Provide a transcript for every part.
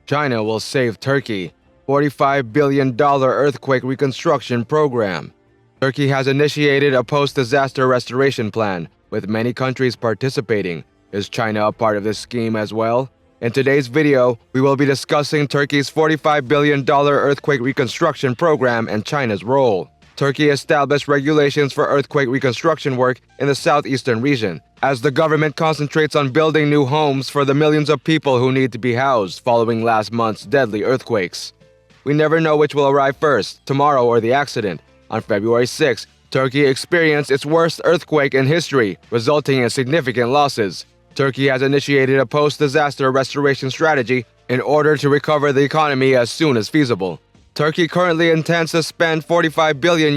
China will save Turkey. $45 billion earthquake reconstruction program. Turkey has initiated a post-disaster restoration plan, with many countries participating. Is China a part of this scheme as well? In today's video, we will be discussing Turkey's $45 billion earthquake reconstruction program and China's role. Turkey established regulations for earthquake reconstruction work in the southeastern region, as the government concentrates on building new homes for the millions of people who need to be housed following last month's deadly earthquakes. We never know which will arrive first, tomorrow or the accident. On February 6, Turkey experienced its worst earthquake in history, resulting in significant losses. Turkey has initiated a post-disaster restoration strategy in order to recover the economy as soon as feasible. Turkey currently intends to spend $45 billion,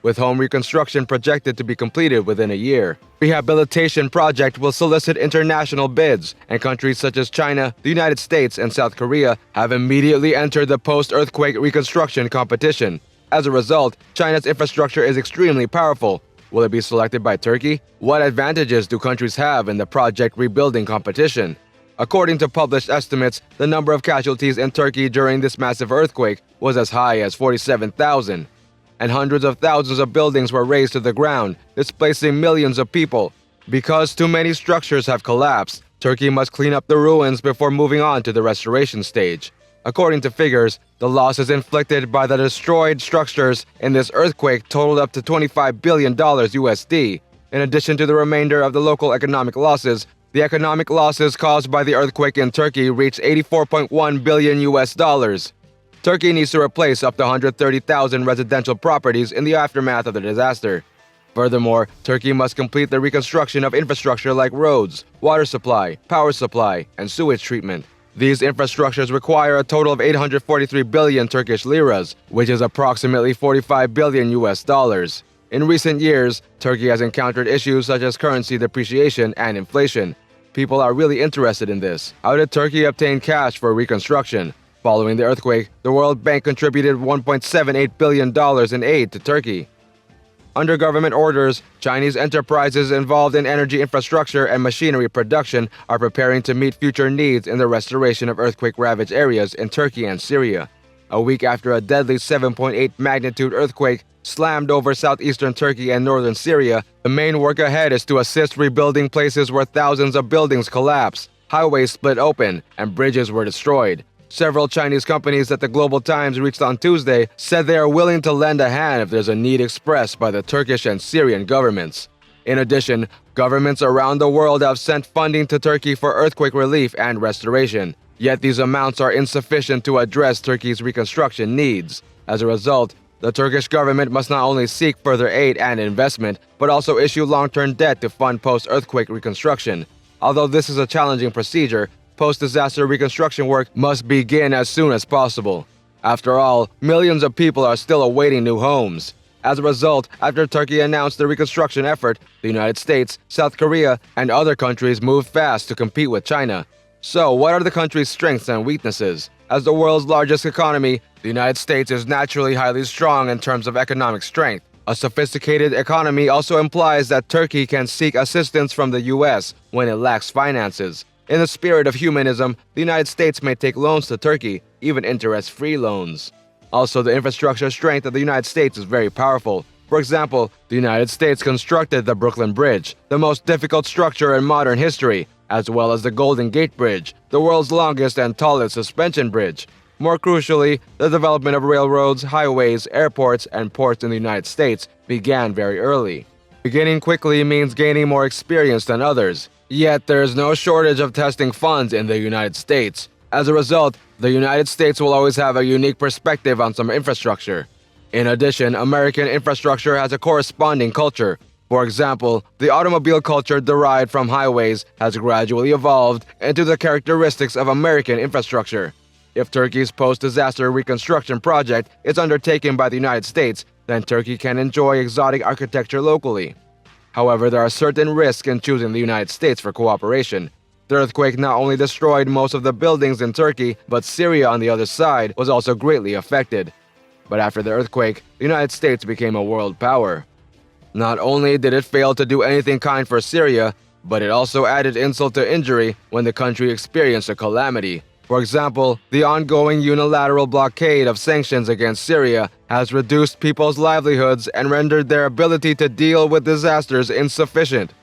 with home reconstruction projected to be completed within a year. Rehabilitation project will solicit international bids, and countries such as China, the United States, and South Korea have immediately entered the post-earthquake reconstruction competition. As a result, China's infrastructure is extremely powerful. Will it be selected by Turkey? What advantages do countries have in the project rebuilding competition? According to published estimates, the number of casualties in Turkey during this massive earthquake was as high as 47,000, and hundreds of thousands of buildings were razed to the ground, displacing millions of people. Because too many structures have collapsed, Turkey must clean up the ruins before moving on to the restoration stage. According to figures, the losses inflicted by the destroyed structures in this earthquake totaled up to $25 billion USD. In addition to the remainder of the local economic losses, the economic losses caused by the earthquake in Turkey reached $84.1 billion US. Turkey needs to replace up to 130,000 residential properties in the aftermath of the disaster. Furthermore, Turkey must complete the reconstruction of infrastructure like roads, water supply, power supply, and sewage treatment. These infrastructures require a total of 843 billion Turkish liras, which is approximately $45 billion US. In recent years, Turkey has encountered issues such as currency depreciation and inflation. People are really interested in this. How did Turkey obtain cash for reconstruction? Following the earthquake, the World Bank contributed $1.78 billion in aid to Turkey. Under government orders, Chinese enterprises involved in energy infrastructure and machinery production are preparing to meet future needs in the restoration of earthquake-ravaged areas in Turkey and Syria. A week after a deadly 7.8 magnitude earthquake slammed over southeastern Turkey and northern Syria, the main work ahead is to assist rebuilding places where thousands of buildings collapsed, highways split open, and bridges were destroyed. Several Chinese companies that the Global Times reached on Tuesday said they are willing to lend a hand if there's a need expressed by the Turkish and Syrian governments. In addition, governments around the world have sent funding to Turkey for earthquake relief and restoration. Yet these amounts are insufficient to address Turkey's reconstruction needs. As a result, the Turkish government must not only seek further aid and investment, but also issue long-term debt to fund post-earthquake reconstruction. Although this is a challenging procedure, post-disaster reconstruction work must begin as soon as possible. After all, millions of people are still awaiting new homes. As a result, after Turkey announced the reconstruction effort, the United States, South Korea, and other countries moved fast to compete with China. So, what are the country's strengths and weaknesses? As the world's largest economy, the United States is naturally highly strong in terms of economic strength. A sophisticated economy also implies that Turkey can seek assistance from the US when it lacks finances. In the spirit of humanism, the United States may take loans to Turkey, even interest-free loans. Also, the infrastructure strength of the United States is very powerful. For example, the United States constructed the Brooklyn Bridge, the most difficult structure in modern history, as well as the Golden Gate Bridge, the world's longest and tallest suspension bridge. More crucially, the development of railroads, highways, airports, and ports in the United States began very early. Beginning quickly means gaining more experience than others. Yet there is no shortage of testing funds in the United States. As a result, the United States will always have a unique perspective on some infrastructure. In addition, American infrastructure has a corresponding culture. For example, the automobile culture derived from highways has gradually evolved into the characteristics of American infrastructure. If Turkey's post-disaster reconstruction project is undertaken by the United States, then Turkey can enjoy exotic architecture locally. However, there are certain risks in choosing the United States for cooperation. The earthquake not only destroyed most of the buildings in Turkey, but Syria on the other side was also greatly affected. But after the earthquake, the United States became a world power. Not only did it fail to do anything kind for Syria, but it also added insult to injury when the country experienced a calamity. For example, the ongoing unilateral blockade of sanctions against Syria has reduced people's livelihoods and rendered their ability to deal with disasters insufficient.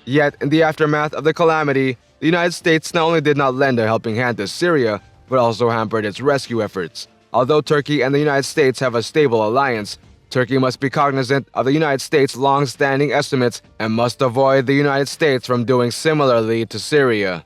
Yet, in the aftermath of the calamity, the United States not only did not lend a helping hand to Syria, but also hampered its rescue efforts. Although Turkey and the United States have a stable alliance, Turkey must be cognizant of the United States' long-standing estimates and must avoid the United States from doing similarly to Syria.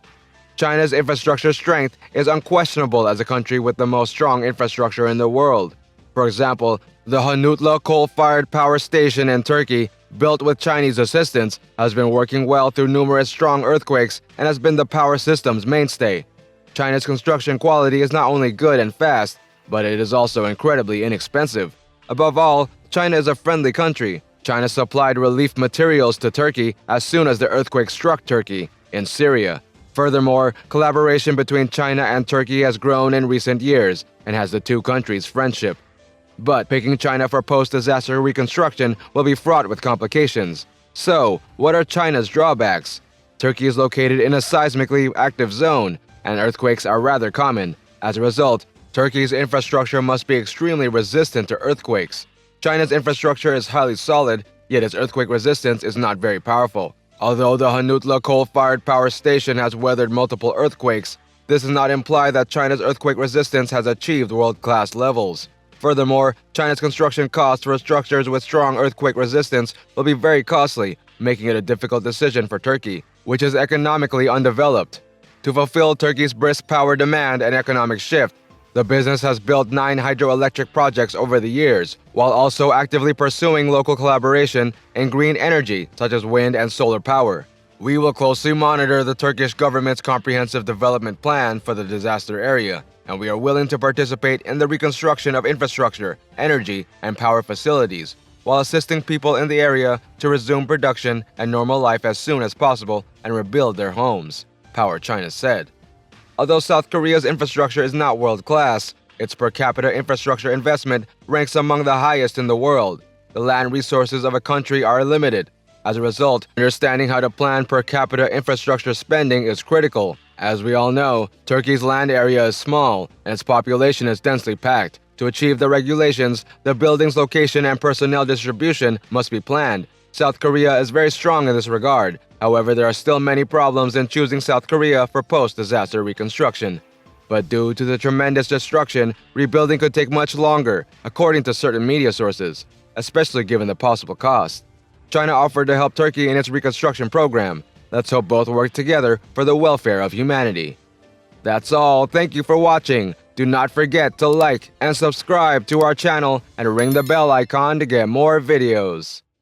China's infrastructure strength is unquestionable as a country with the most strong infrastructure in the world. For example, the Hanutla coal-fired power station in Turkey, built with Chinese assistance, has been working well through numerous strong earthquakes and has been the power system's mainstay. China's construction quality is not only good and fast, but it is also incredibly inexpensive. Above all, China is a friendly country. China supplied relief materials to Turkey as soon as the earthquake struck Turkey in Syria. Furthermore, collaboration between China and Turkey has grown in recent years and has the two countries' friendship. But picking China for post-disaster reconstruction will be fraught with complications. So, what are China's drawbacks? Turkey is located in a seismically active zone, and earthquakes are rather common. As a result, Turkey's infrastructure must be extremely resistant to earthquakes. China's infrastructure is highly solid, yet its earthquake resistance is not very powerful. Although the Hanutla coal-fired power station has weathered multiple earthquakes, this does not imply that China's earthquake resistance has achieved world-class levels. Furthermore, China's construction costs for structures with strong earthquake resistance will be very costly, making it a difficult decision for Turkey, which is economically undeveloped. To fulfill Turkey's brisk power demand and economic shift, the business has built 9 hydroelectric projects over the years, while also actively pursuing local collaboration in green energy, such as wind and solar power. We will closely monitor the Turkish government's comprehensive development plan for the disaster area, and we are willing to participate in the reconstruction of infrastructure, energy, and power facilities, while assisting people in the area to resume production and normal life as soon as possible and rebuild their homes, Power China said. Although South Korea's infrastructure is not world-class, its per capita infrastructure investment ranks among the highest in the world. The land resources of a country are limited. As a result, understanding how to plan per capita infrastructure spending is critical. As we all know, Turkey's land area is small, and its population is densely packed. To achieve the regulations, the building's location and personnel distribution must be planned. South Korea is very strong in this regard. However, there are still many problems in choosing South Korea for post-disaster reconstruction. But due to the tremendous destruction, rebuilding could take much longer, according to certain media sources, especially given the possible cost. China offered to help Turkey in its reconstruction program. Let's hope both work together for the welfare of humanity. That's all. Thank you for watching. Do not forget to like and subscribe to our channel and ring the bell icon to get more videos.